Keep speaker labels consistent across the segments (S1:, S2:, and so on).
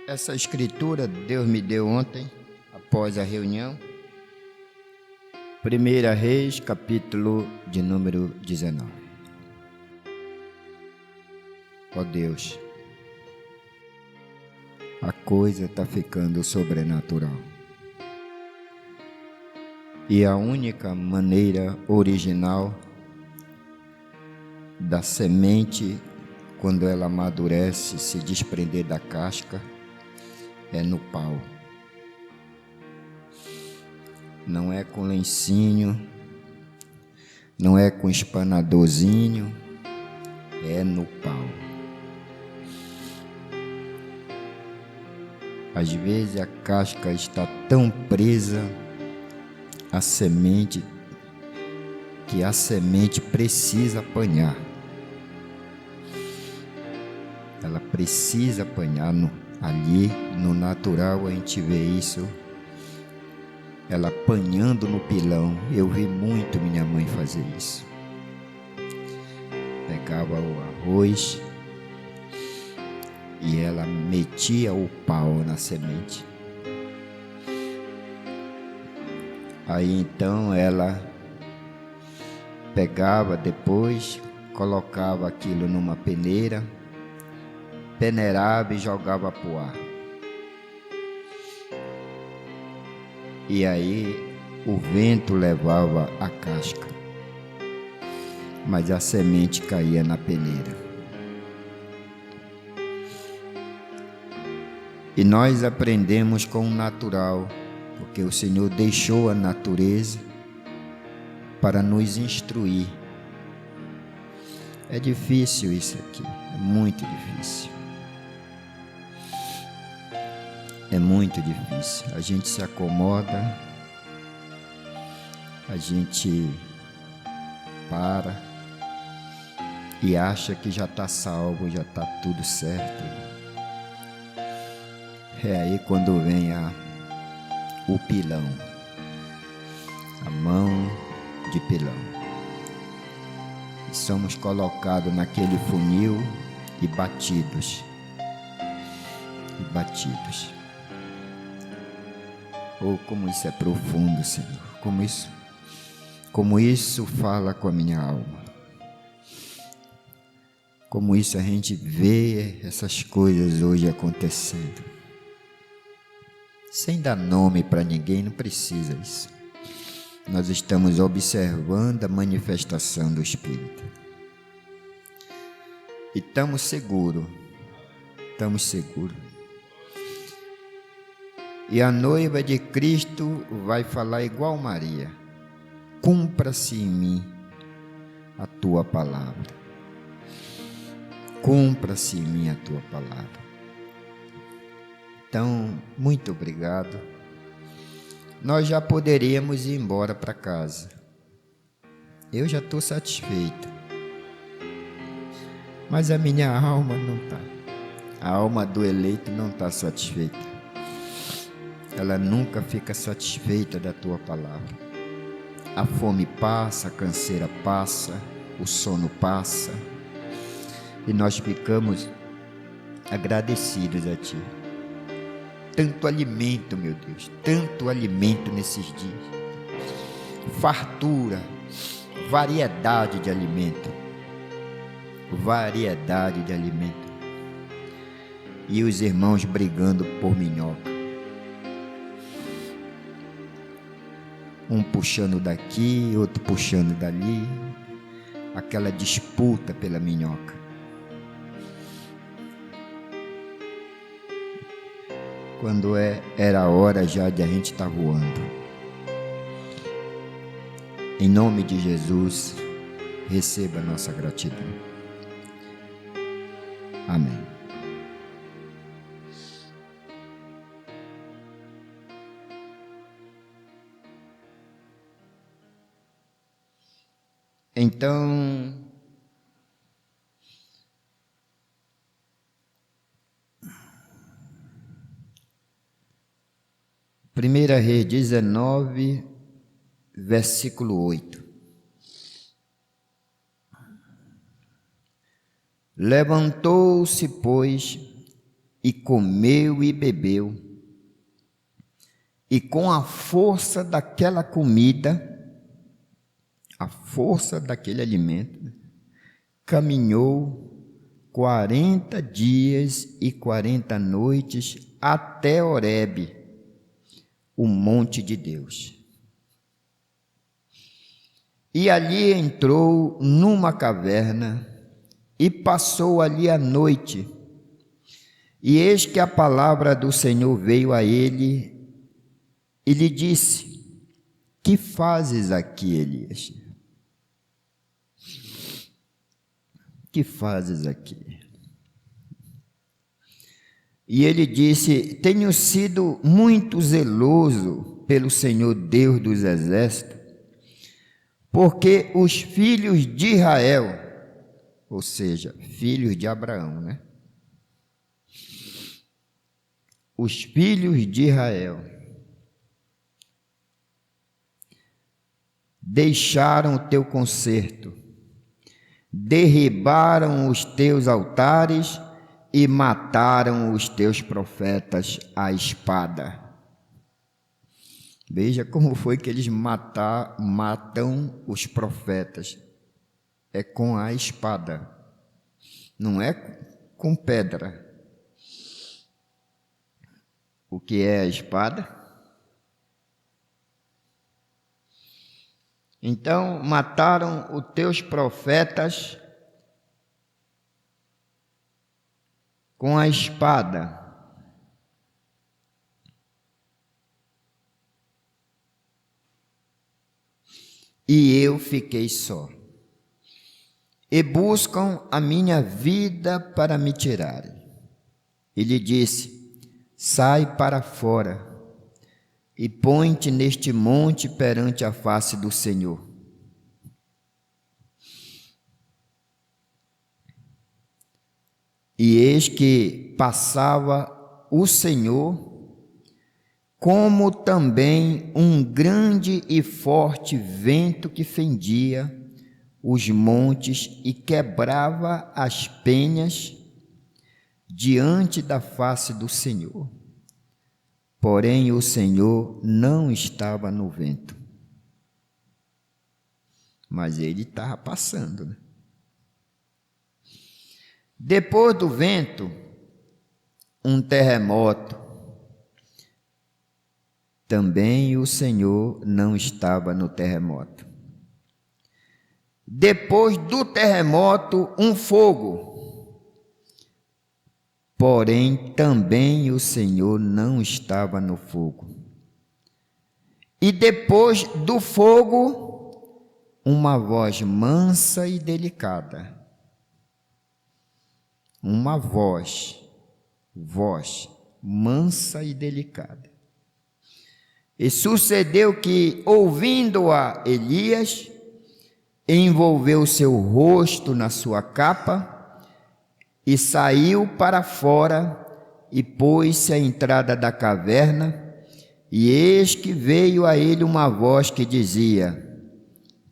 S1: Essa escritura Deus me deu ontem, após a reunião. 1 Reis, capítulo de número 19. Ó Deus, a coisa está ficando sobrenatural. E a única maneira original da semente, quando ela amadurece, se desprender da casca, é no pau. Não é com lencinho, não é com espanadorzinho, é no pau. Às vezes a casca está tão presa à semente que a semente precisa apanhar. Ela precisa apanhar ali no natural. A gente vê isso, ela apanhando no pilão. Eu vi muito minha mãe fazer isso. Pegava o arroz e ela metia o pau na semente. Aí então ela pegava depois, colocava aquilo numa peneira, peneirava e jogava pro ar. E aí o vento levava a casca, mas a semente caía na peneira. E nós aprendemos com o natural, porque o Senhor deixou a natureza para nos instruir. É difícil isso aqui, é muito difícil. É muito difícil. A gente se acomoda, a gente para e acha que já está salvo, já está tudo certo. É aí quando vem o pilão, a mão de pilão. E somos colocados naquele funil e batidos. Oh, como isso é profundo, Senhor. Como isso fala com a minha alma. Como isso a gente vê essas coisas hoje acontecendo. Sem dar nome para ninguém, não precisa isso. Nós estamos observando a manifestação do Espírito. E estamos seguros. E a noiva de Cristo vai falar igual Maria: cumpra-se em mim a tua palavra. Cumpra-se em mim a tua palavra. Então, muito obrigado. Nós já poderíamos ir embora para casa. Eu já estou satisfeito. Mas a minha alma não está. A alma do eleito não está satisfeita. Ela nunca fica satisfeita da tua palavra. A fome passa, a canseira passa, o sono passa, e nós ficamos agradecidos a ti. Tanto alimento, meu Deus, tanto alimento nesses dias. Fartura, variedade de alimento. E os irmãos brigando por minhoca. Um puxando daqui, outro puxando dali. Aquela disputa pela minhoca. Quando era a hora já de a gente estar voando. Em nome de Jesus, receba a nossa gratidão. Amém. Então, Primeira Reis 19, versículo 8. Levantou-se, pois, e comeu e bebeu. E com a força daquela comida, a força daquele alimento, caminhou 40 dias e 40 noites até Horebe, o monte de Deus. E ali entrou numa caverna e passou ali a noite. E eis que a palavra do Senhor veio a ele e lhe disse: que fazes aqui, Elias? Que fazes aqui? E ele disse: tenho sido muito zeloso pelo Senhor Deus dos exércitos, porque os filhos de Israel, ou seja, filhos de Abraão, né? Os filhos de Israel deixaram o teu concerto, derribaram os teus altares e mataram os teus profetas à espada. Veja como foi que eles matam os profetas. É com a espada, não é com pedra. O que é a espada? Então, mataram os teus profetas com a espada. E eu fiquei só. E buscam a minha vida para me tirarem. E lhe disse: sai para fora e põe-te neste monte perante a face do Senhor. E eis que passava o Senhor, como também um grande e forte vento que fendia os montes e quebrava as penhas diante da face do Senhor. Porém, o Senhor não estava no vento. Mas ele estava passando, né? Depois do vento, um terremoto. Também o Senhor não estava no terremoto. Depois do terremoto, um fogo. Porém, também o Senhor não estava no fogo. E depois do fogo, uma voz mansa e delicada. Uma voz mansa e delicada. E sucedeu que, ouvindo-a Elias, envolveu seu rosto na sua capa e saiu para fora e pôs-se à entrada da caverna, e eis que veio a ele uma voz que dizia: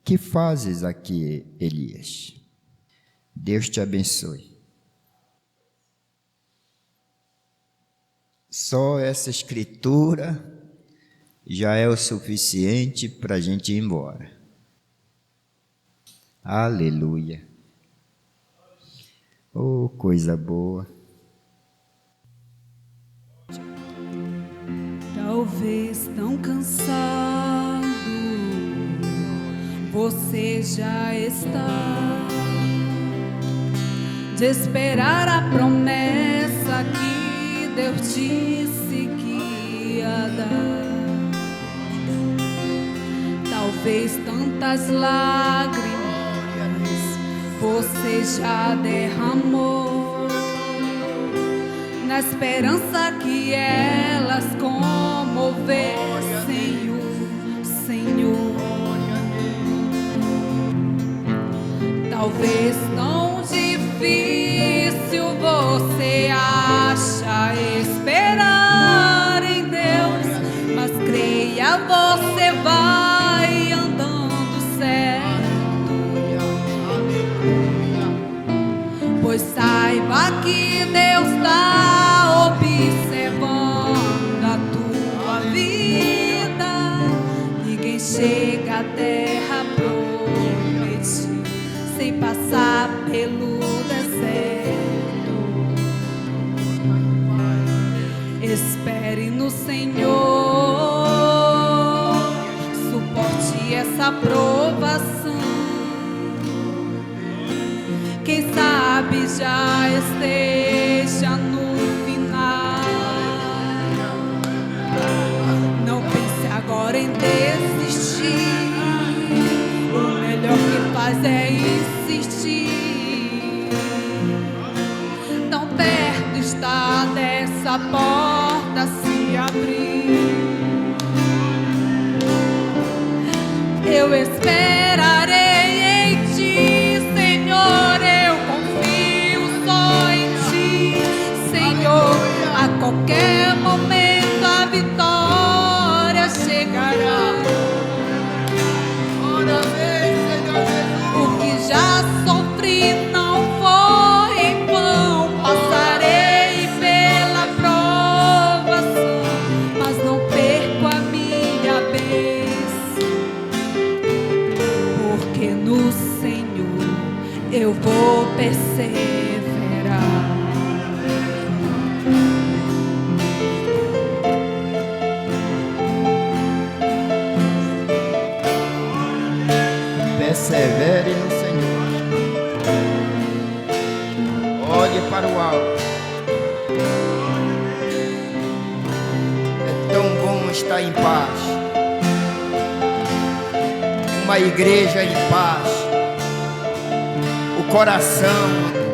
S1: que fazes aqui, Elias? Deus te abençoe. Só essa escritura já é o suficiente para a gente ir embora. Aleluia. Oh, coisa boa.
S2: Talvez tão cansado você já está de esperar a promessa que Deus disse que ia dar. Talvez tantas lágrimas você já derramou, na esperança que elas comovessem o Senhor. Talvez tão difícil você acha esperar em Deus, mas creia, você vai andando certo. Pois saiba que Deus está observando a tua vida. Ninguém chega à terra prometida sem passar pelo deserto. Espere no Senhor, suporte essa provação. Quem sabe já esteja no final. Não pense agora em desistir. O melhor que faz é insistir. Tão perto está dessa porta se abrir. Eu esperarei em ti, Senhor. Eu confio só em ti, Senhor. A qualquer momento a vitória chegará. O que já sofri não foi em vão. Passarei pela provação, mas não perco a minha bênção, porque no Senhor eu vou perseverar.
S1: Persevere no Senhor. Olhe para o alto. É tão bom estar em paz. Uma igreja em paz. O coração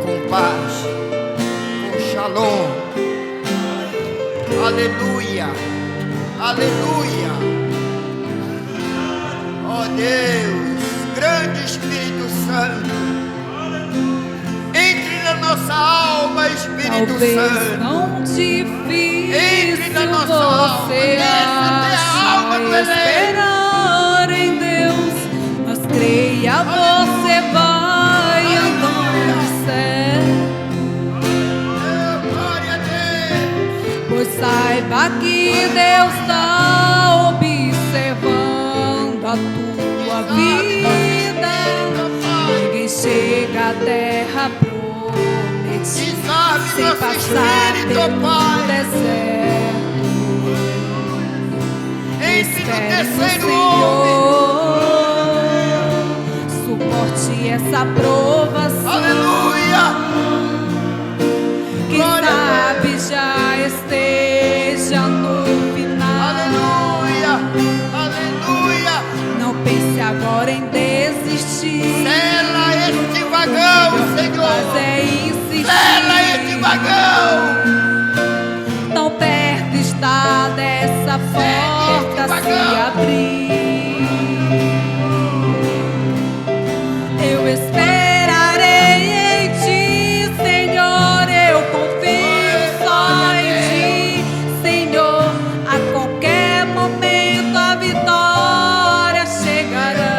S1: com paz. Com shalom. Aleluia. Aleluia. Ó Deus, grande Espírito Santo, entre na nossa alma, Espírito
S2: Talvez
S1: Santo.
S2: não
S1: Entre na
S2: difícil
S1: nossa alma,
S2: você
S1: desce até a alma do
S2: acha esperar em Deus, mas creia, você vai andando certo.
S1: Glória a Deus.
S2: Pois saiba que Deus está observando a tua vida. Ninguém chega à terra prometida sem passar pelo deserto. Espere no Senhor, suporte essa provação.
S1: Aleluia.
S2: Quem sabe já esteja no final.
S1: Aleluia. Aleluia.
S2: Não pense agora em desistir.
S1: Sela este vagão, Senhor.
S2: Mas é insistir.
S1: Sela este vagão.
S2: Tão perto está dessa porta se abrir. Eu esperarei em ti, Senhor. Eu confio só em ti, Senhor. A qualquer momento a vitória chegará.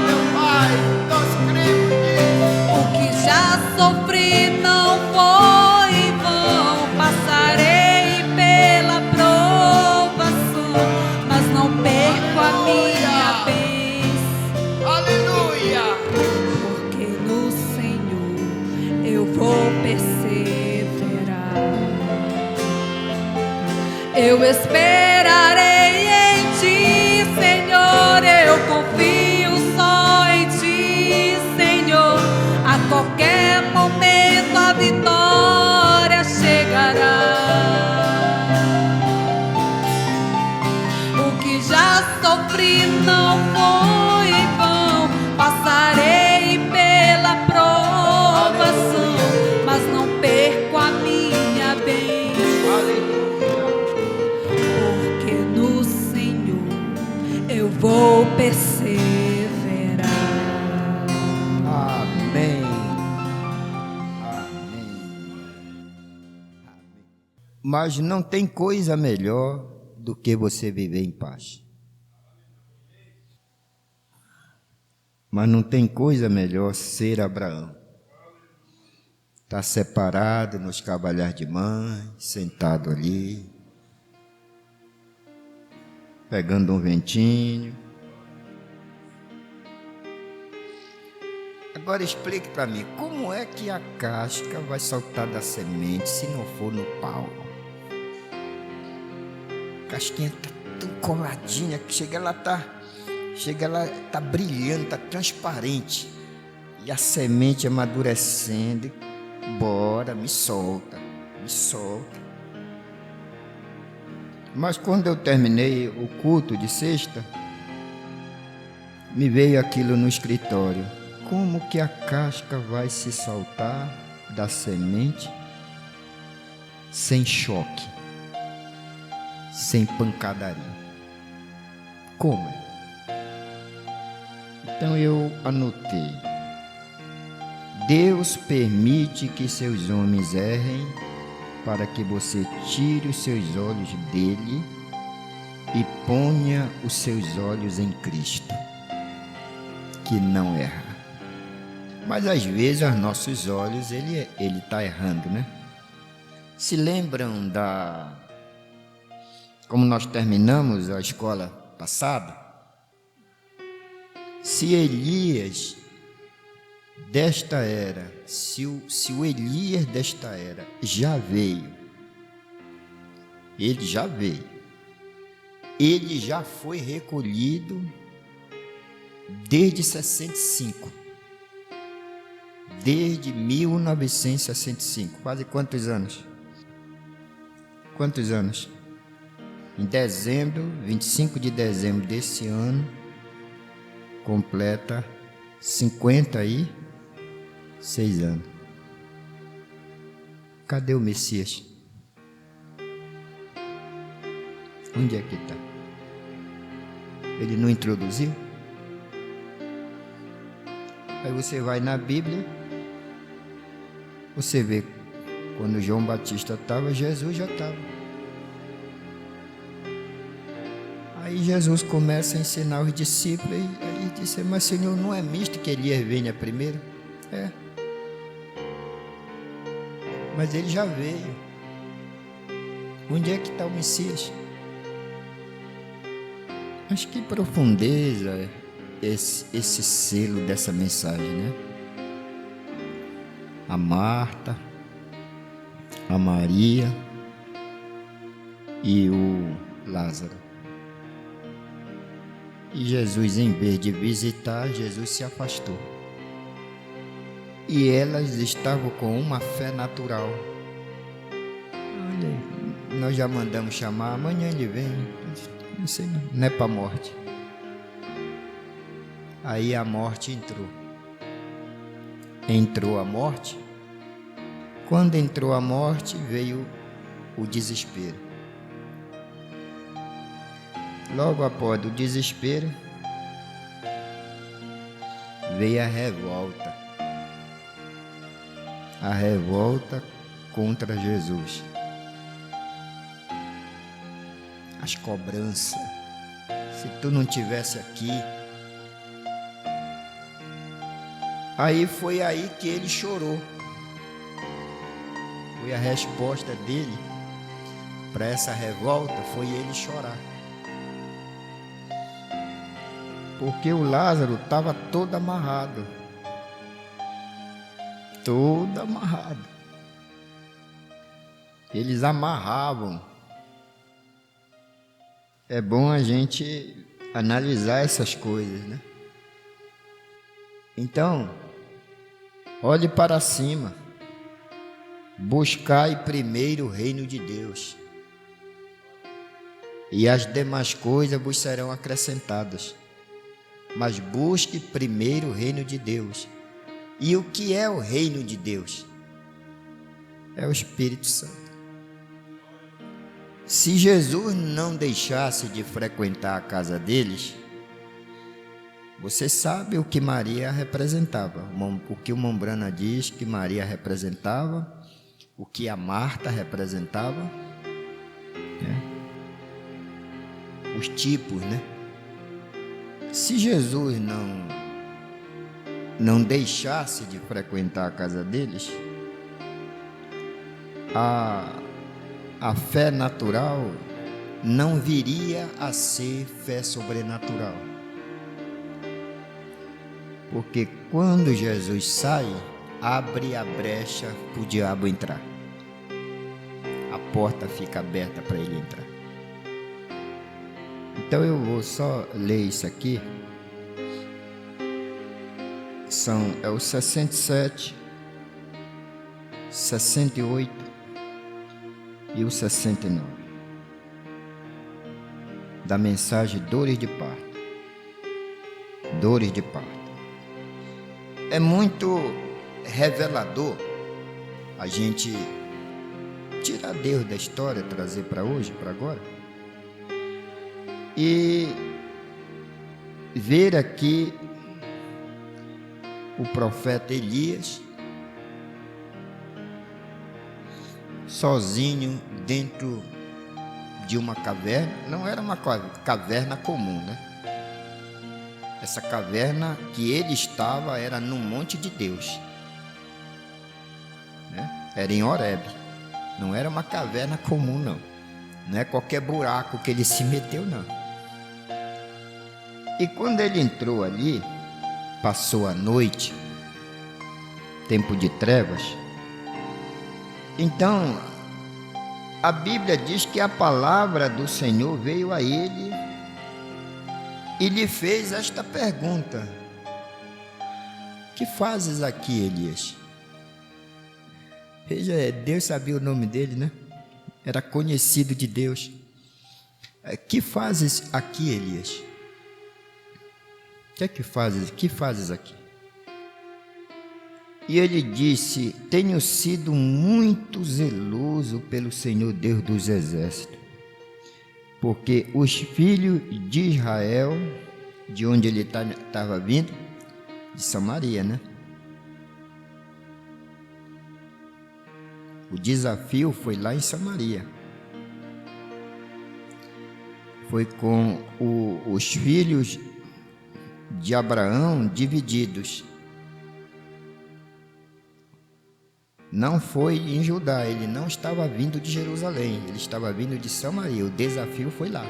S1: Meu Pai, nós cremos nisso.
S2: O que já sofri não foi em vão. Passarei pela provação, mas não perco a minha bênção,
S1: Aleluia.
S2: porque no Senhor eu vou perseverar. Eu esperarei em ti, Senhor. Eu confio só em ti, Senhor. A qualquer momento a vitória chegará. O que já sofri não foi em vão. Passarei pela provação, mas não perco a minha bênção, porque no Senhor eu vou perseverar.
S1: Amém. Amém. Amém. Mas não tem coisa melhor do que você viver em paz. Mas não tem coisa melhor ser Abraão. está separado nos cabalhar de mãe, sentado ali, pegando um ventinho. Agora explique para mim, como é que a casca vai saltar da semente se não for no pau? A casquinha está tão coladinha que chega lá tá brilhando, tá transparente. E a semente amadurecendo. Bora, me solta. Mas quando eu terminei o culto de sexta, me veio aquilo no escritório. Como que a casca vai se soltar da semente sem choque, sem pancadaria? Como? Então eu anotei. Deus permite que seus homens errem para que você tire os seus olhos dele e ponha os seus olhos em Cristo, que não erra. Mas às vezes os nossos olhos, ele está errando, né? Se lembram como nós terminamos a escola passada? Se Elias desta era, se o Elias desta era já veio, ele já foi recolhido desde 65, desde 1965, quase quantos anos? Em dezembro, 25 de dezembro desse ano, completa 56 anos. Cadê o Messias? Onde é que está? Ele não introduziu? Aí você vai na Bíblia, você vê, quando João Batista estava, Jesus já estava. Aí Jesus começa a ensinar os discípulos e ele disse: mas Senhor, não é misto que Elias venha primeiro? É. Mas ele já veio. Onde é que está o Messias? Mas que profundeza esse selo dessa mensagem, né? A Marta, a Maria e o Lázaro. E Jesus, em vez de visitar, Jesus se afastou. E elas estavam com uma fé natural. Olha, nós já mandamos chamar, amanhã ele vem. Não sei, não é para a morte. Aí a morte entrou. Entrou a morte. Quando entrou a morte, veio o desespero. Logo após o desespero, veio a revolta. A revolta contra Jesus. As cobranças. Se tu não tivesse aqui. Aí foi aí que ele chorou. Foi a resposta dele para essa revolta, foi ele chorar. Porque o Lázaro estava todo amarrado. Todo amarrado. Eles amarravam. É bom a gente analisar essas coisas, né? Então, olhe para cima. Buscai primeiro o reino de Deus, e as demais coisas vos serão acrescentadas. Mas busque primeiro o reino de Deus. E o que é o reino de Deus? É o Espírito Santo. Se Jesus não deixasse de frequentar a casa deles, você sabe o que Maria representava, o que o Mombrana diz que Maria representava, o que a Marta representava, né? Os tipos, né? Se Jesus não deixasse de frequentar a casa deles, a fé natural não viria a ser fé sobrenatural. Porque quando Jesus sai, abre a brecha para o diabo entrar. A porta fica aberta para ele entrar. Então eu vou só ler isso aqui. É o 67, 68 e o 69 da mensagem Dores de Parto. Dores de Parto. É muito revelador a gente tirar Deus da história, trazer para hoje, para agora, e ver aqui o profeta Elias sozinho dentro de uma caverna. Não era uma caverna comum, né? Essa caverna que ele estava era no monte de Deus, né? Era em Horebe. Não era uma caverna comum, não. Não é qualquer buraco que ele se meteu, não. E quando ele entrou ali, passou a noite, tempo de trevas. Então, a Bíblia diz que a palavra do Senhor veio a ele e lhe fez esta pergunta: que fazes aqui, Elias? Veja, Deus sabia o nome dele, né? Era conhecido de Deus. Que fazes aqui, Elias? Que fazes aqui? E ele disse: tenho sido muito zeloso pelo Senhor Deus dos exércitos, porque os filhos de Israel, de onde ele estava vindo, de Samaria, né? O desafio foi lá em Samaria. Foi com os filhos de Abraão divididos. Não foi em Judá, ele não estava vindo de Jerusalém, ele estava vindo de Samaria. O desafio foi lá.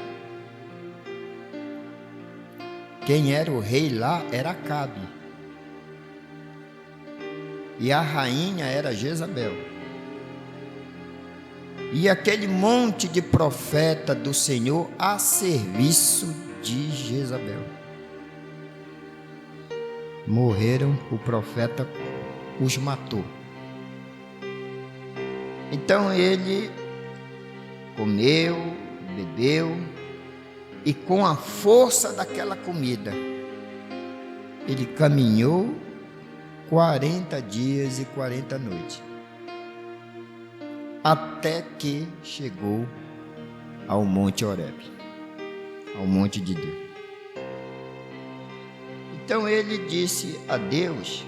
S1: Quem era o rei lá era Acabe, e a rainha era Jezabel. E aquele monte de profeta do Senhor a serviço de Jezabel. Morreram, o profeta os matou. Então ele comeu, bebeu, e com a força daquela comida, ele caminhou 40 dias e 40 noites, até que chegou ao Monte Horebe, ao monte de Deus. Então ele disse a Deus: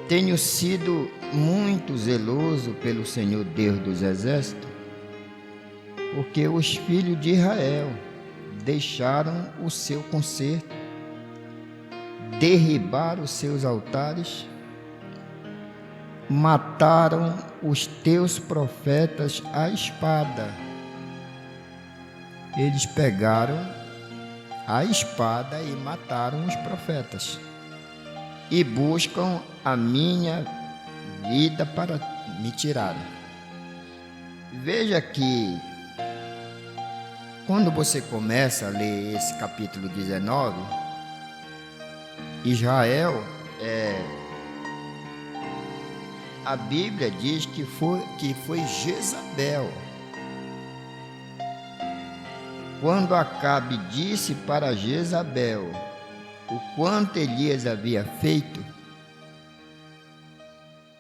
S1: tenho sido muito zeloso pelo Senhor Deus dos exércitos, porque os filhos de Israel deixaram o seu concerto, derribaram os seus altares, mataram os teus profetas à espada. Eles pegaram a espada e mataram os profetas, e buscam a minha vida para me tirarem. Veja que quando você começa a ler esse capítulo 19, Israel a Bíblia diz que foi Jezabel. Quando Acabe disse para Jezabel o quanto Elias havia feito,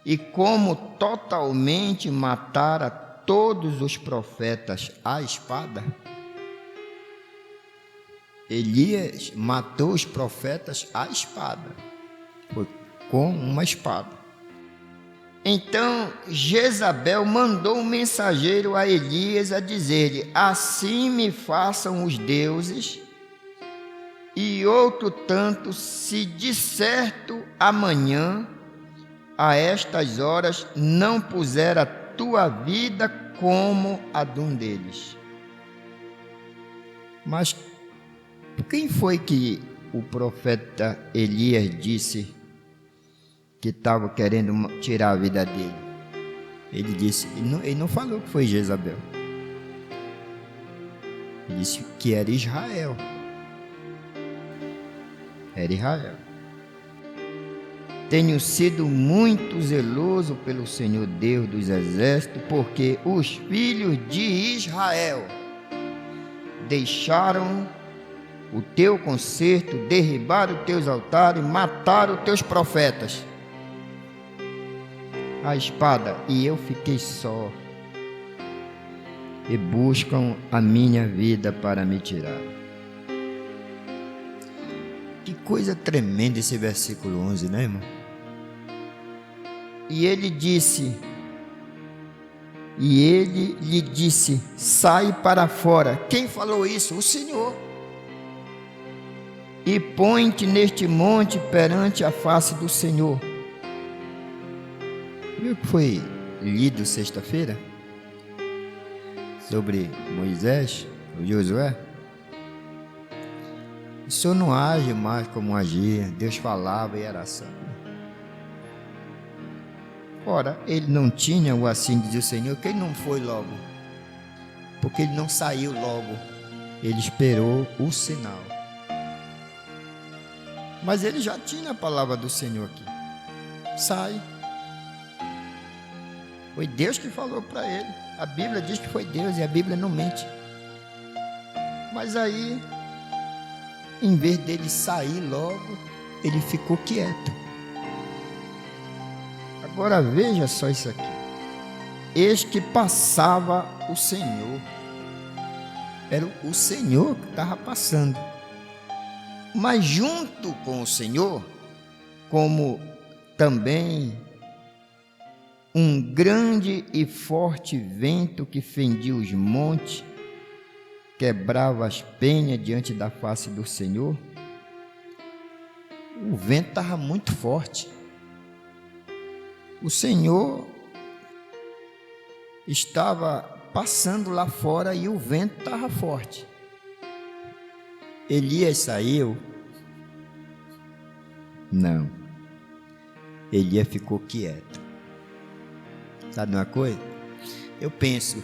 S1: e como totalmente matara todos os profetas à espada, Elias matou os profetas à espada, foi com uma espada. Então Jezabel mandou um mensageiro a Elias a dizer-lhe: assim me façam os deuses, e outro tanto, se de certo amanhã, a estas horas, não pusera tua vida como a de um deles. Mas quem foi que o profeta Elias disse que estava querendo tirar a vida dele? Ele disse, ele não falou que foi Jezabel. Ele disse que era Israel. Era Israel. Tenho sido muito zeloso pelo Senhor Deus dos exércitos, porque os filhos de Israel deixaram o teu concerto, derribaram os teus altares, mataram os teus profetas. A espada, e eu fiquei só, e buscam a minha vida para me tirar. Que coisa tremenda esse versículo 11, né, irmão? E ele lhe disse, sai para fora. Quem falou isso? O Senhor. E põe-te neste monte perante a face do Senhor. Viu que foi lido sexta-feira? Sobre Moisés, o Josué? O Senhor não age mais como agia. Deus falava e era assim. Ora, ele não tinha o assim dizer o Senhor, que ele não foi logo. Porque ele não saiu logo. Ele esperou o sinal. Mas ele já tinha a palavra do Senhor aqui. Sai. Foi Deus que falou para ele. A Bíblia diz que foi Deus e a Bíblia não mente. Mas aí, em vez dele sair logo, ele ficou quieto. Agora veja só isso aqui. Eis que passava o Senhor. Era o Senhor que estava passando. Mas junto com o Senhor, como também um grande e forte vento que fendia os montes, quebrava as penhas diante da face do Senhor. O vento estava muito forte. O Senhor estava passando lá fora e o vento estava forte. Elias saiu? Não. Elias ficou quieto. Sabe uma coisa? Eu penso,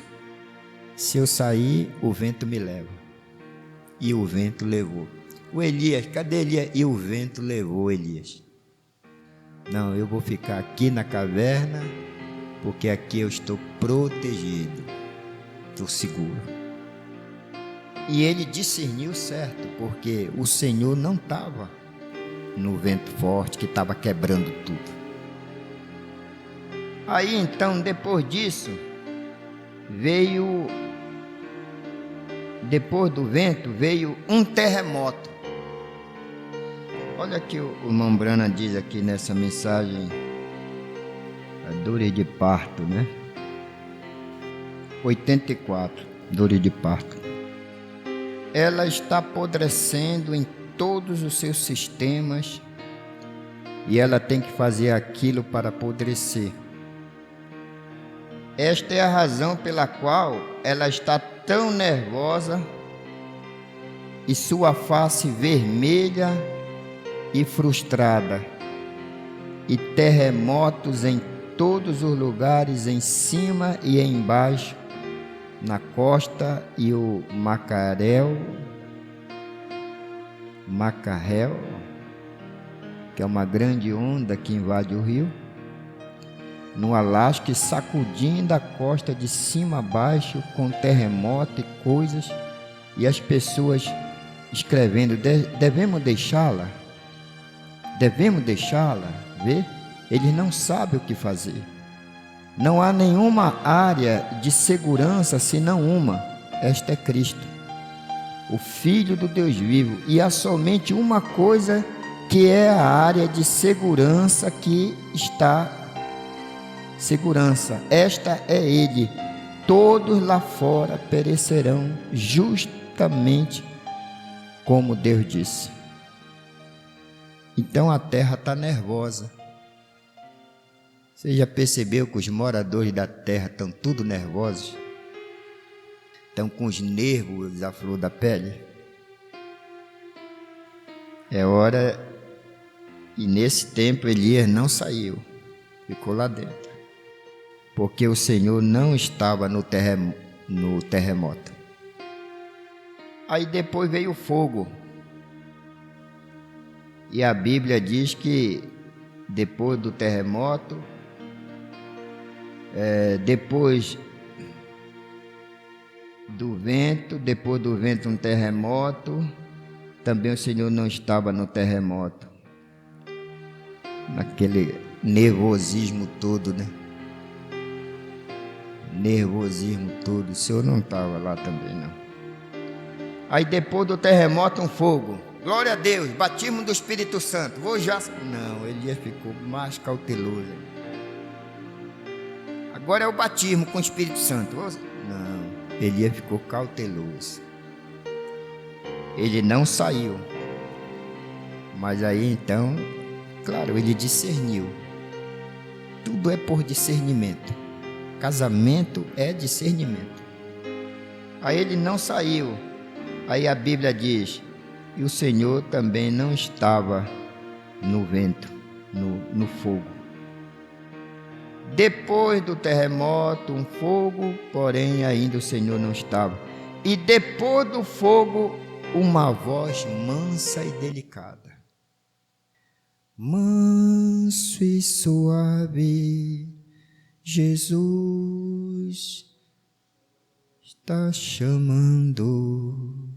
S1: se eu sair, o vento me leva. E o vento levou. O Elias, cadê Elias? E o vento levou Elias. Não, eu vou ficar aqui na caverna, porque aqui eu estou protegido, estou seguro. E ele discerniu certo, porque o Senhor não estava no vento forte que estava quebrando tudo. Aí então, depois disso, depois do vento, veio um terremoto. Olha que o irmão Brana diz aqui nessa mensagem, a dores de parto, né? 84, dores de parto. Ela está apodrecendo em todos os seus sistemas e ela tem que fazer aquilo para apodrecer. Esta é a razão pela qual ela está tão nervosa e sua face vermelha e frustrada, e terremotos em todos os lugares, em cima e embaixo, na costa e o Macarel, que é uma grande onda que invade o rio, no Alasca, e sacudindo a costa de cima a baixo com terremoto e coisas, e as pessoas escrevendo, devemos deixá-la? Devemos deixá-la ver? Eles não sabem o que fazer. Não há nenhuma área de segurança senão uma. Esta é Cristo, o Filho do Deus vivo. E há somente uma coisa que é a área de segurança que está segurança. Esta é Ele. Todos lá fora perecerão, justamente como Deus disse. Então a terra está nervosa. Você já percebeu que os moradores da terra estão tudo nervosos? Estão com os nervos à flor da pele? É hora, e nesse tempo Elias não saiu, ficou lá dentro, porque o Senhor não estava no terremoto. Aí depois veio o fogo, e a Bíblia diz que depois do terremoto, depois do vento um terremoto, também o Senhor não estava no terremoto, naquele nervosismo todo, né? Nervosismo todo, o Senhor não estava lá também, não. Aí depois do terremoto um fogo, glória a Deus, batismo do Espírito Santo, não, Elias ficou mais cauteloso. Agora é o batismo com o Espírito Santo, não, Elias ficou cauteloso. Ele não saiu, mas aí então, claro, ele discerniu. Tudo é por discernimento. Casamento é discernimento. Aí ele não saiu. Aí a Bíblia diz: e o Senhor também não estava no vento, no fogo. Depois do terremoto, um fogo, porém ainda o Senhor não estava. E depois do fogo, uma voz mansa e delicada. Manso e suave, Jesus está chamando,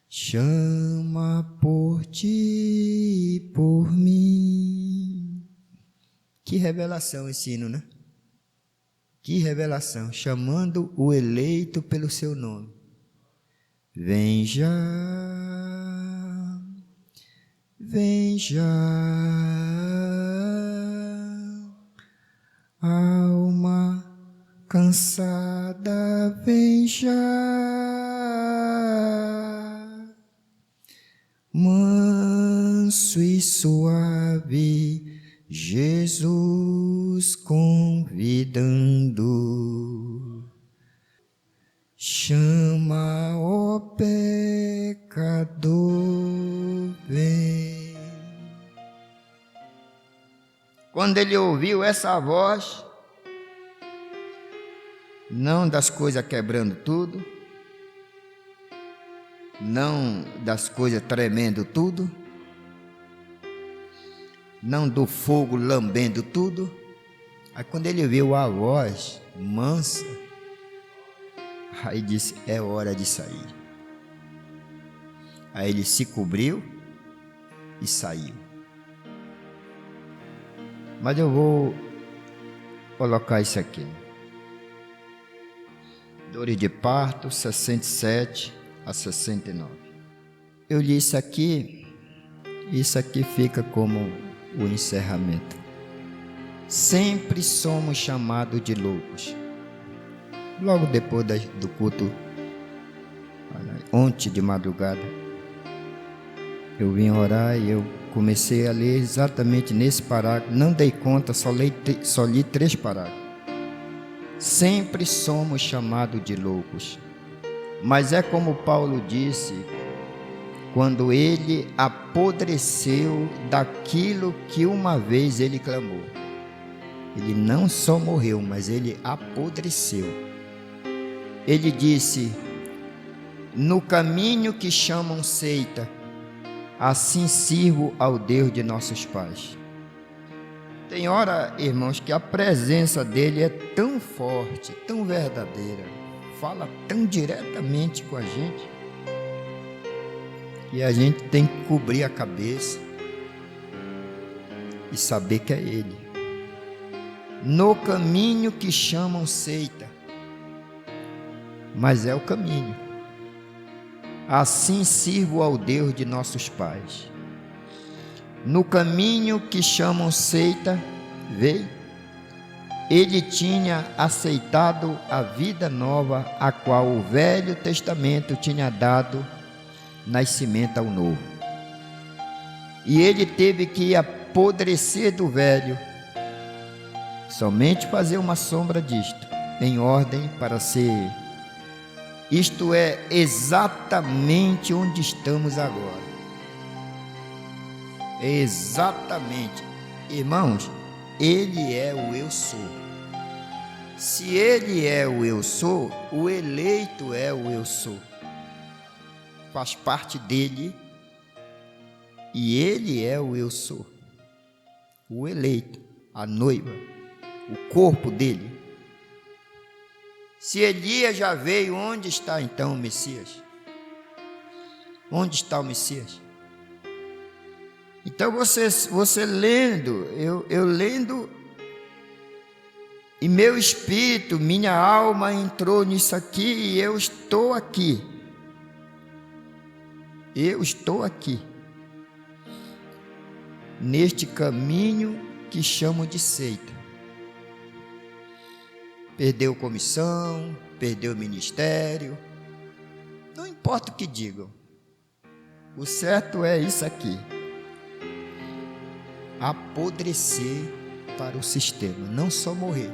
S1: chama por ti e por mim. Que revelação esse hino, né? Que revelação, chamando o eleito pelo seu nome. Vem já, vem já, alma cansada, vem já, manso e suave, Jesus convidando. Chama, ó pecador, vem. Quando ele ouviu essa voz, não das coisas quebrando tudo, não das coisas tremendo tudo, não do fogo lambendo tudo. Aí quando ele ouviu a voz mansa, aí disse: é hora de sair. Aí ele se cobriu e saiu. Mas eu vou colocar isso aqui. Dores de parto, 67 a 69. Eu li isso aqui fica como o encerramento. Sempre somos chamados de loucos. Logo depois do culto, ontem de madrugada, eu vim orar e eu comecei a ler exatamente nesse parágrafo. Não dei conta, só li 3 parágrafos. Sempre somos chamados de loucos. Mas é como Paulo disse, quando ele apodreceu daquilo que uma vez ele clamou. Ele não só morreu, mas ele apodreceu. Ele disse: no caminho que chamam seita, assim sirvo ao Deus de nossos pais. Tem hora, irmãos, que a presença dele é tão forte, tão verdadeira, fala tão diretamente com a gente, que a gente tem que cobrir a cabeça e saber que é ele. No caminho que chamam seita, mas é o caminho. Assim sirvo ao Deus de nossos pais. No caminho que chamam seita, veio. Ele tinha aceitado a vida nova, a qual o Velho Testamento tinha dado nascimento ao Novo. E ele teve que apodrecer do velho Somente fazer uma sombra disto, em ordem para ser. Isto é exatamente onde estamos agora. Exatamente. Irmãos, Ele é o eu sou. Se Ele é o eu sou, o eleito é o eu sou. Faz parte dele e Ele é o eu sou. O eleito, a noiva, o corpo dele. Se Elias já veio, onde está então o Messias? Onde está o Messias? Então você lendo, eu lendo, e meu espírito, minha alma entrou nisso aqui e eu estou aqui. Eu estou aqui. Neste caminho que chamo de seita. Perdeu comissão, perdeu ministério. Não importa o que digam. O certo é isso aqui. Apodrecer para o sistema, não só morrer.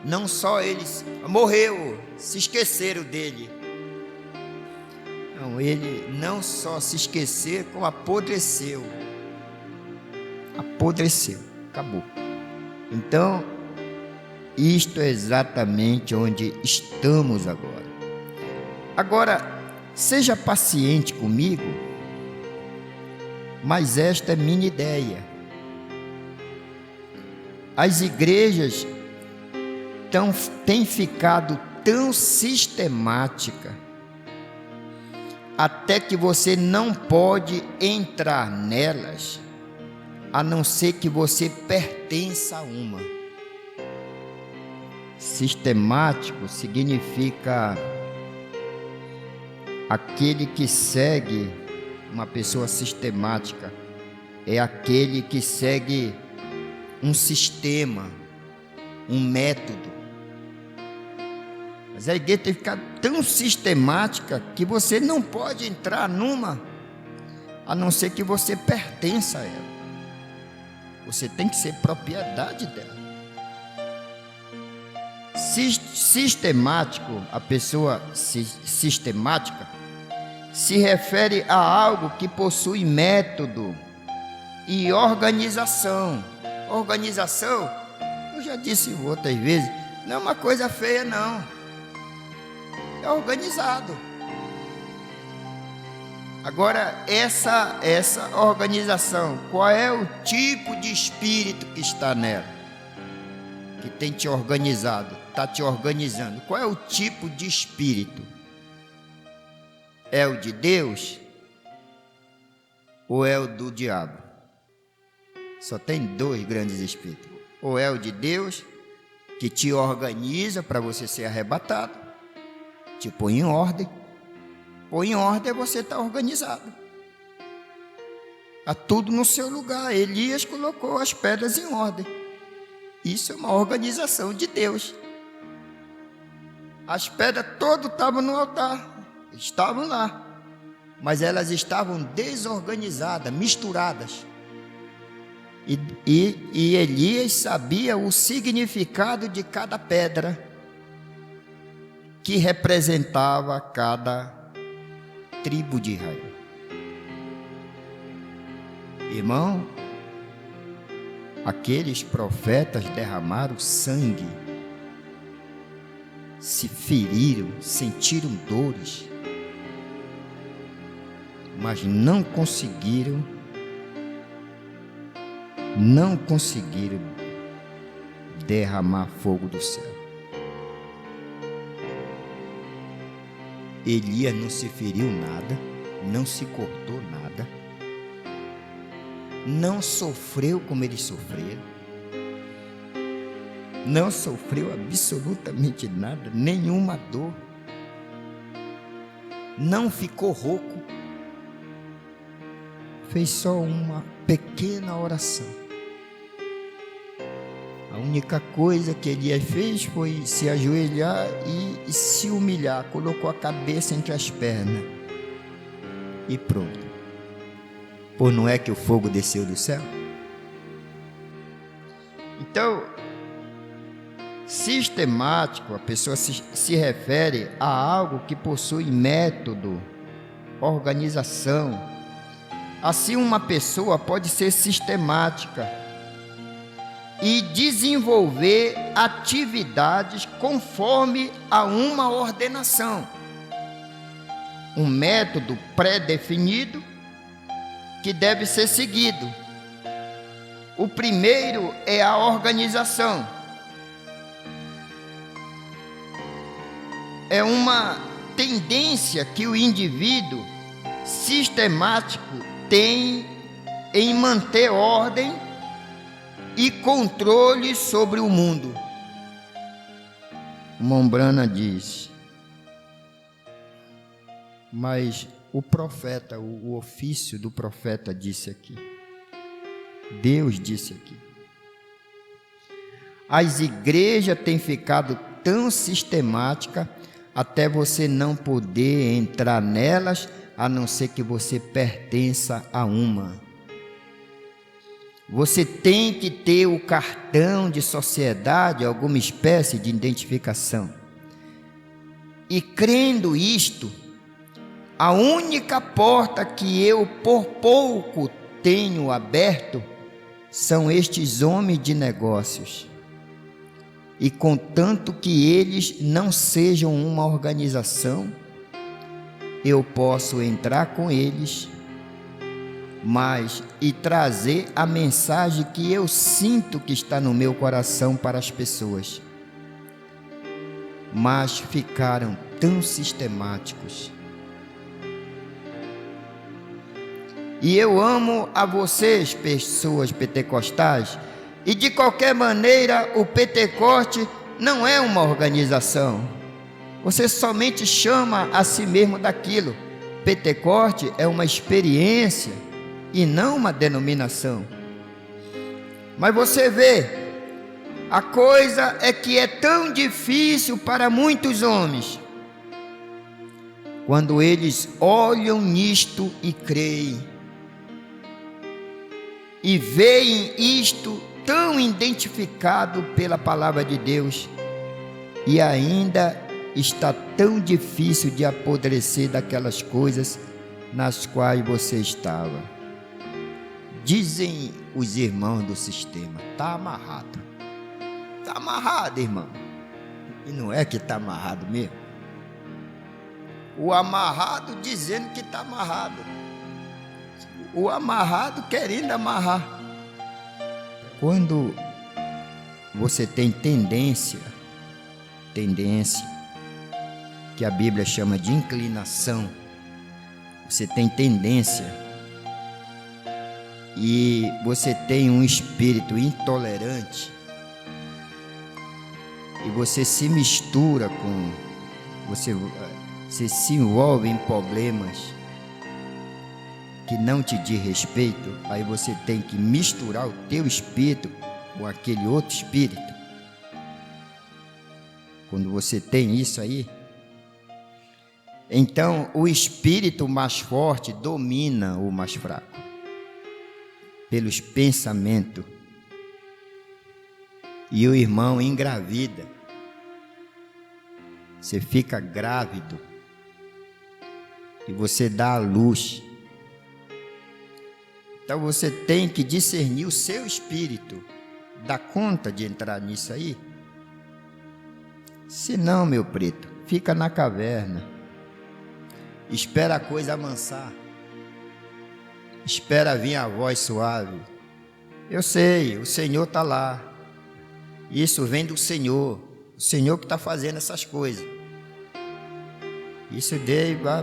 S1: Não só eles morreu, se esqueceram dele. Não, ele não só se esqueceu, como apodreceu. Apodreceu, acabou. Então, isto é exatamente onde estamos agora. Agora, seja paciente comigo, mas esta é minha ideia. As igrejas têm ficado tão sistemática, até que você não pode entrar nelas, a não ser que você pertença a uma. Sistemático significa aquele que segue. Uma pessoa sistemática é aquele que segue um sistema, um método. Mas a igreja tem ficado tão sistemática que você não pode entrar numa, a não ser que você pertença a ela. Você tem que ser propriedade dela. Sistemático, a pessoa sistemática, se refere a algo que possui método e organização. Organização, eu já disse outras vezes, não é uma coisa feia não. É organizado. Agora, essa organização, qual é o tipo de espírito que está nela? Que tem te organizado, está te organizando. Qual é o tipo de espírito? É o de Deus ou é o do diabo? Só tem dois grandes espíritos. Ou é o de Deus, que te organiza para você ser arrebatado, te põe em ordem. Põe em ordem, você está organizado. Está tudo no seu lugar. Elias colocou as pedras em ordem. Isso é uma organização de Deus. As pedras todas estavam no altar. Estavam lá, mas elas estavam desorganizadas, misturadas. E Elias sabia o significado de cada pedra que representava cada tribo de Israel. Irmão, aqueles profetas derramaram sangue, se feriram, sentiram dores, mas não conseguiram derramar fogo do céu. Elias não se feriu nada, não se cortou nada, não sofreu como eles sofreram, não sofreu absolutamente nada, nenhuma dor, não ficou rouco. Fez só uma pequena oração. A única coisa que Elias fez foi se ajoelhar e se humilhar. Colocou a cabeça entre as pernas. E pronto. Não é que o fogo desceu do céu? Sistemático, a pessoa se refere a algo que possui método, organização. Assim, uma pessoa pode ser sistemática e desenvolver atividades conforme a uma ordenação, um método pré-definido que deve ser seguido. O primeiro é a organização. É uma tendência que o indivíduo sistemático tem em manter ordem e controle sobre o mundo. Mombrana diz, mas o profeta, o ofício do profeta disse aqui, Deus disse aqui, as igrejas têm ficado tão sistemáticas até você não poder entrar nelas, a não ser que você pertença a uma. Você tem que ter o cartão de sociedade, alguma espécie de identificação. E crendo isto, a única porta que eu por pouco tenho aberto são estes homens de negócios. E contanto que eles não sejam uma organização, eu posso entrar com eles, mas e trazer a mensagem que eu sinto que está no meu coração para as pessoas. Mas ficaram tão sistemáticos. E eu amo a vocês, pessoas pentecostais, e de qualquer maneira o Pentecoste não é uma organização. Você somente chama a si mesmo daquilo. Pentecoste é uma experiência e não uma denominação. Mas você vê, a coisa é que é tão difícil para muitos homens, quando eles olham nisto e creem, e veem isto tão identificado pela palavra de Deus, e ainda está tão difícil de apodrecer daquelas coisas nas quais você estava. Dizem os irmãos do sistema, está amarrado. Está amarrado, irmão. E não é que está amarrado mesmo. O amarrado dizendo que está amarrado. O amarrado querendo amarrar. Quando você tem tendência, que a Bíblia chama de inclinação, você tem tendência e você tem um espírito intolerante e você se mistura com, você se envolve em problemas que não te diz respeito, aí você tem que misturar o teu espírito com aquele outro espírito. Quando você tem isso aí, então o espírito mais forte domina o mais fraco, pelos pensamentos, e o irmão engravida, você fica grávido, e você dá à luz. Então você tem que discernir o seu espírito. Dá conta de entrar nisso aí? Se não, meu preto, fica na caverna. Espera a coisa amansar. Espera vir a voz suave. Eu sei, o Senhor está lá. Isso vem do Senhor. O Senhor que está fazendo essas coisas. Isso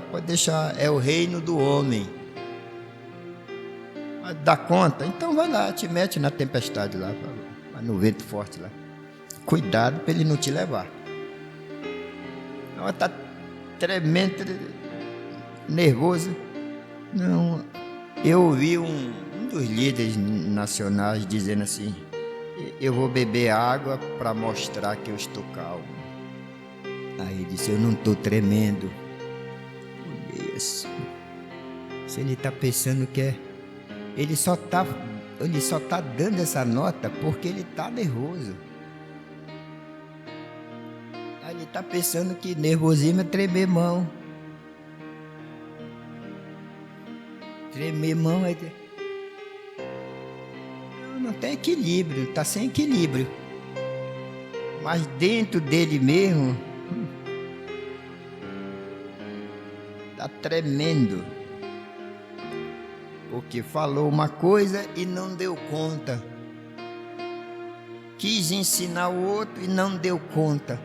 S1: pode deixar, é o reino do homem. Dá conta? Então vai lá, te mete na tempestade lá, vai no vento forte lá. Cuidado para ele não te levar. Não, está tremendo, nervoso. Não, eu ouvi um dos líderes nacionais dizendo assim: eu vou beber água para mostrar que eu estou calmo. Aí ele disse: eu não estou tremendo. Isso. Se ele está pensando que é, ele só tá dando essa nota porque ele está nervoso. Aí ele está pensando que nervosismo é tremer mão. Tremer mão é... Não tem equilíbrio, está sem equilíbrio. Mas dentro dele mesmo, está tremendo. Porque falou uma coisa e não deu conta. Quis ensinar o outro e não deu conta.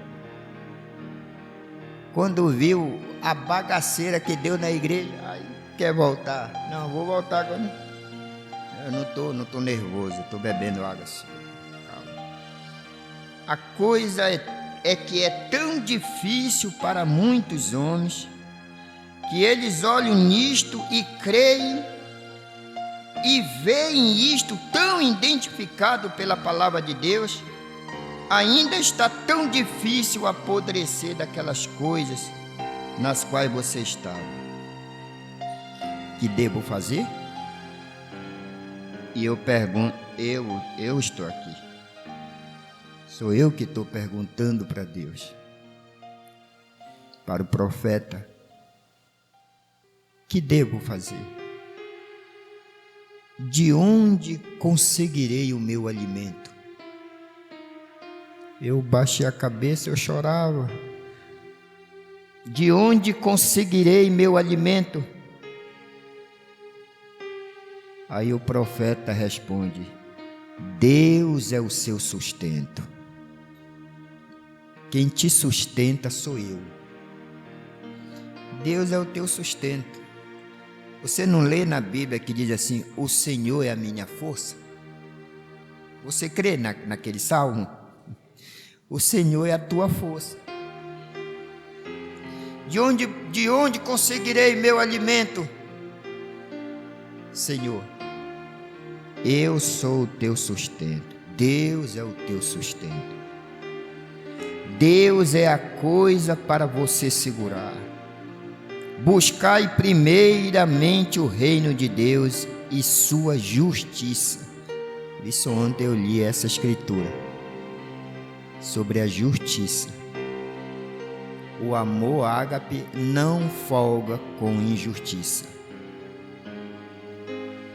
S1: Quando viu a bagaceira que deu na igreja, aí quer voltar. Não, vou voltar agora. Eu não tô nervoso, estou bebendo água assim. Calma. A coisa é que é tão difícil para muitos homens que eles olham nisto e creem e veem isto tão identificado pela palavra de Deus, ainda está tão difícil apodrecer daquelas coisas nas quais você estava. Que devo fazer? E eu pergunto, eu estou aqui. Sou eu que estou perguntando para Deus, para o profeta, que devo fazer? De onde conseguirei o meu alimento? Eu baixei a cabeça, eu chorava. De onde conseguirei meu alimento? Aí o profeta responde: Deus é o seu sustento. Quem te sustenta sou eu. Deus é o teu sustento. Você não lê na Bíblia que diz assim: o Senhor é a minha força? Você crê naquele salmo? O Senhor é a tua força. De onde conseguirei meu alimento? Senhor, eu sou o teu sustento. Deus é o teu sustento. Deus é a coisa para você segurar. Buscai primeiramente o reino de Deus e sua justiça. Isso ontem eu li essa escritura sobre a justiça. O amor ágape não folga com injustiça.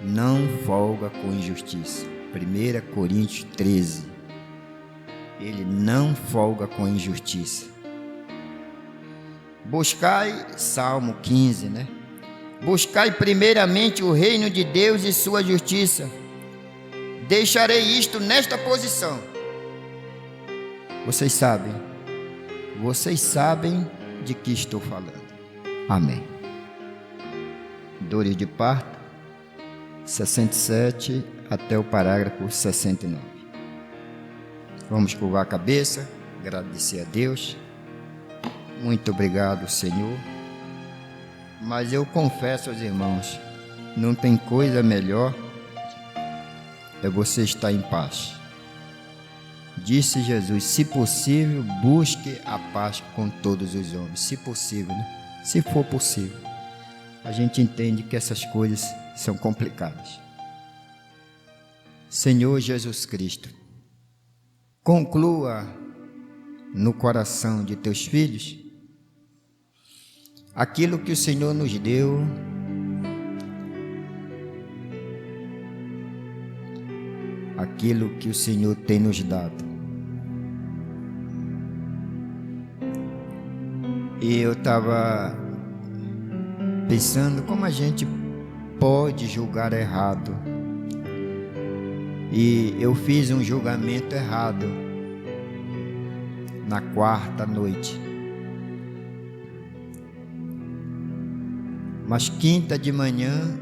S1: Não folga com injustiça. 1 Coríntios 13. Ele não folga com injustiça. Buscai, Salmo 15, né? Buscai primeiramente o reino de Deus e sua justiça. Deixarei isto nesta posição. Vocês sabem de que estou falando. Amém. Dores de parto, 67 até o parágrafo 69. Vamos curvar a cabeça, agradecer a Deus. Muito obrigado, Senhor. Mas eu confesso aos irmãos, não tem coisa melhor é você estar em paz. Disse Jesus: se possível, busque a paz com todos os homens. Se possível, né? Se for possível. A gente entende que essas coisas são complicadas. Senhor Jesus Cristo, conclua no coração de teus filhos aquilo que o Senhor nos deu, aquilo que o Senhor tem nos dado. E eu estava pensando como a gente pode julgar errado. E eu fiz um julgamento errado na quarta noite. Mas quinta de manhã,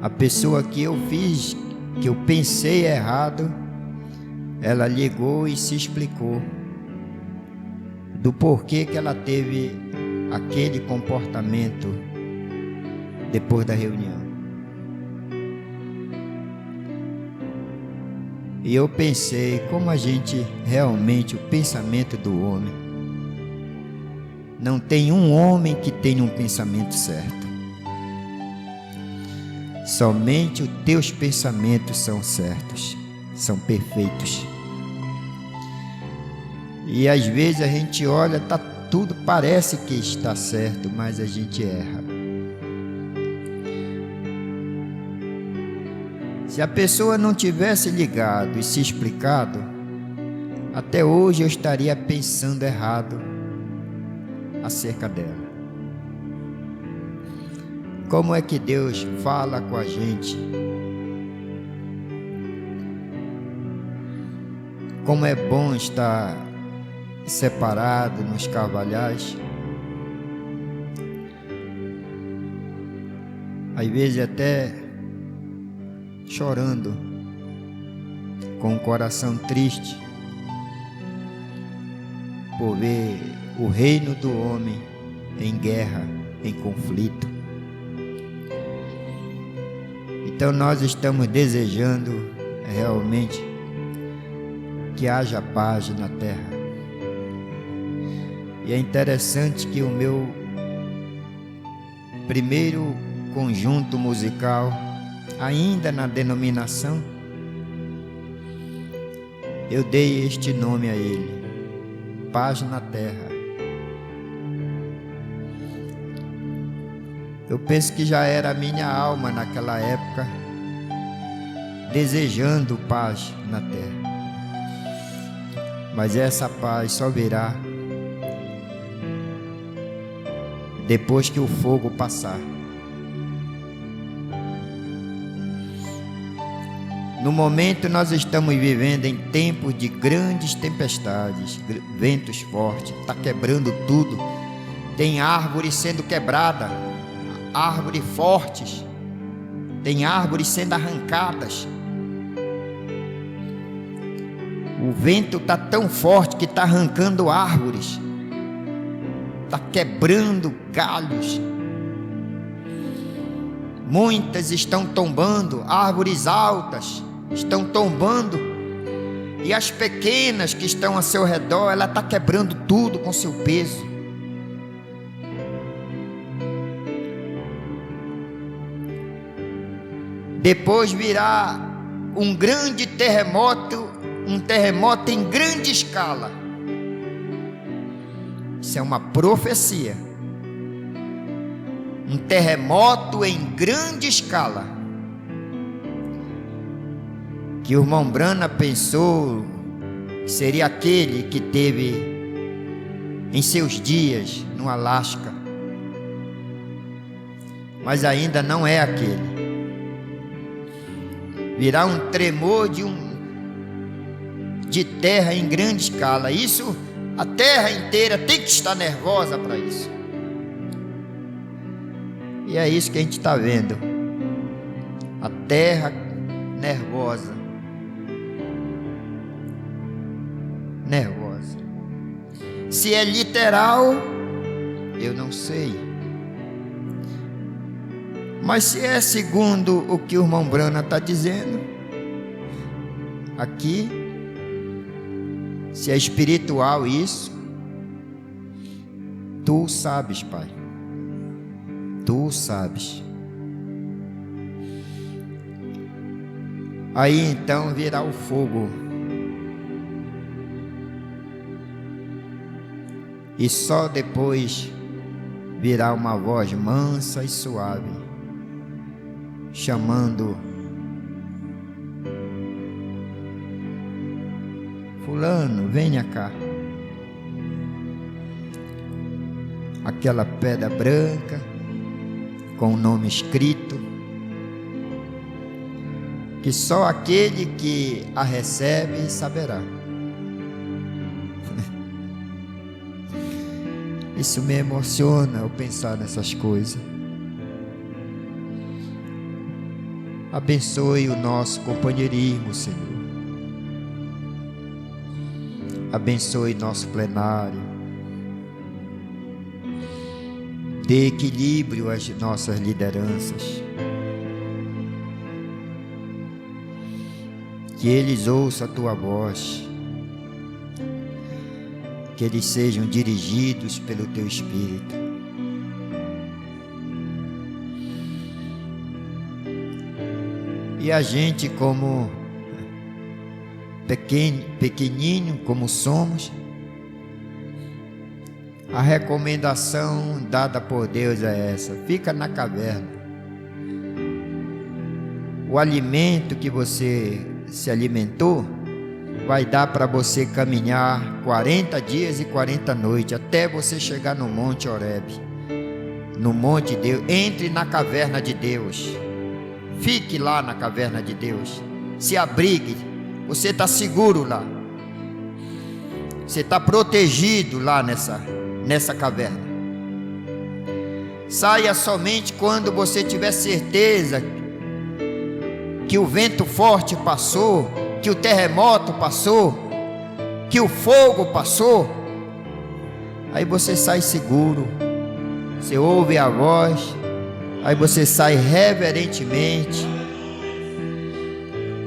S1: a pessoa que eu pensei errado, ela ligou e se explicou do porquê que ela teve aquele comportamento depois da reunião. E eu pensei como a gente realmente, o pensamento do homem, não tem um homem que tenha um pensamento certo. Somente os teus pensamentos são certos, são perfeitos. E às vezes a gente olha, tudo parece que está certo, mas a gente erra. Se a pessoa não tivesse ligado e se explicado, até hoje eu estaria pensando errado acerca dela. Como é que Deus fala com a gente? Como é bom estar separado nos carvalhais. Às vezes até chorando, com o coração triste, por ver o reino do homem em guerra, em conflito. Então nós estamos desejando realmente que haja paz na terra. E é interessante que o meu primeiro conjunto musical, ainda na denominação, eu dei este nome a ele: Paz na Terra. Eu penso que já era a minha alma naquela época, desejando paz na terra. Mas essa paz só virá depois que o fogo passar. No momento nós estamos vivendo em tempos de grandes tempestades, ventos fortes, está quebrando tudo. Tem árvores sendo quebradas, árvores fortes, tem árvores sendo arrancadas. O vento está tão forte que está arrancando árvores, está quebrando galhos. Muitas estão tombando, árvores altas estão tombando, e as pequenas que estão a seu redor, ela está quebrando tudo com seu peso. Depois virá um grande terremoto, um terremoto em grande escala. Isso é uma profecia. Um terremoto em grande escala. Que o irmão Brana pensou que seria aquele que teve em seus dias no Alasca. Mas ainda não é aquele. Virá um tremor de terra em grande escala. Isso, a terra inteira tem que estar nervosa para isso. E é isso que a gente está vendo. A terra nervosa. Nervosa. Se é literal, eu não sei. Mas se é segundo o que o irmão Brana está dizendo aqui, se é espiritual isso, tu sabes, Pai. Tu sabes. Aí então virá o fogo. E só depois virá uma voz mansa e suave, chamando: fulano, venha cá. Aquela pedra branca com o nome escrito, que só aquele que a recebe saberá. Isso me emociona ao pensar nessas coisas. Abençoe o nosso companheirismo, Senhor. Abençoe nosso plenário. Dê equilíbrio às nossas lideranças. Que eles ouçam a tua voz. Que eles sejam dirigidos pelo teu Espírito. E a gente, como pequenininho como somos, A recomendação dada por Deus é essa: fica na caverna. O alimento que você se alimentou vai dar para você caminhar 40 dias e 40 noites até você chegar no Monte Horebe, no Monte de Deus. Entre na caverna de Deus, fique lá na caverna de Deus, se abrigue. Você está seguro lá, você está protegido lá nessa caverna. Saia somente quando você tiver certeza que o vento forte passou, que o terremoto passou, que o fogo passou. Aí você sai seguro, você ouve a voz, aí você sai reverentemente,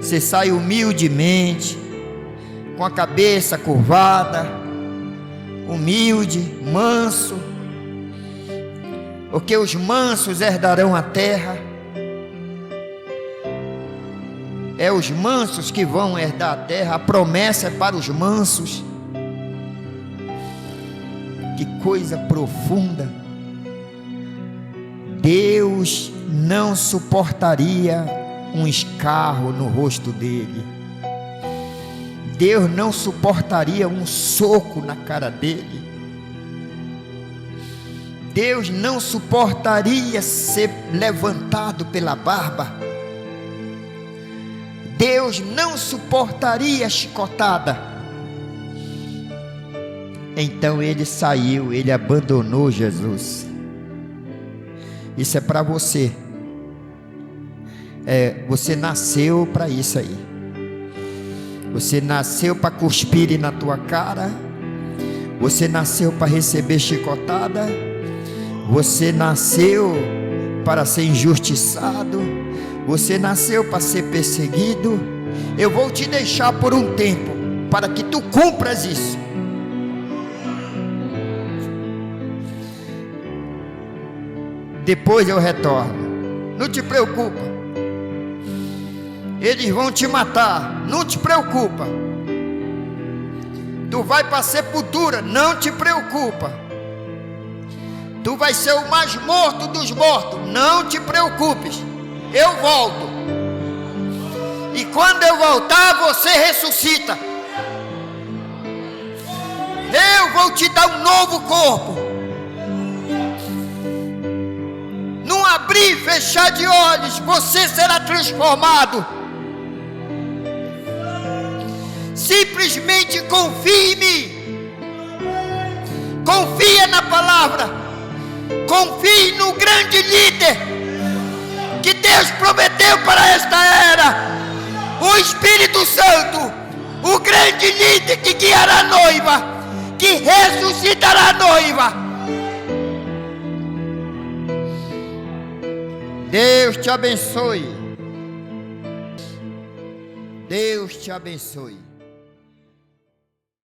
S1: você sai humildemente, com a cabeça curvada, humilde, manso, porque os mansos herdarão a terra. É os mansos que vão herdar a terra, a promessa é para os mansos. Que coisa profunda. Deus não suportaria um escarro no rosto dele. Deus não suportaria um soco na cara dele. Deus não suportaria ser levantado pela barba. Deus não suportaria a chicotada. Então ele saiu, ele abandonou Jesus. Isso é para você. Você nasceu para isso aí. Você nasceu para cuspir na tua cara. Você nasceu para receber chicotada. Você nasceu para ser injustiçado. Você nasceu para ser perseguido. Eu vou te deixar por um tempo para que tu cumpras isso. Depois eu retorno. Não te preocupa. Eles vão te matar. Não te preocupa. Tu vai para a sepultura. Não te preocupa. Tu vai ser o mais morto dos mortos. Não te preocupes. Eu volto. E quando eu voltar, você ressuscita. Eu vou te dar um novo corpo. Num abrir e fechar de olhos, você será transformado. Simplesmente confie em mim. Confia na palavra. Confie no grande líder que Deus prometeu para esta era, o Espírito Santo, o grande líder que guiará a noiva, que ressuscitará a noiva. Deus te abençoe. Deus te abençoe.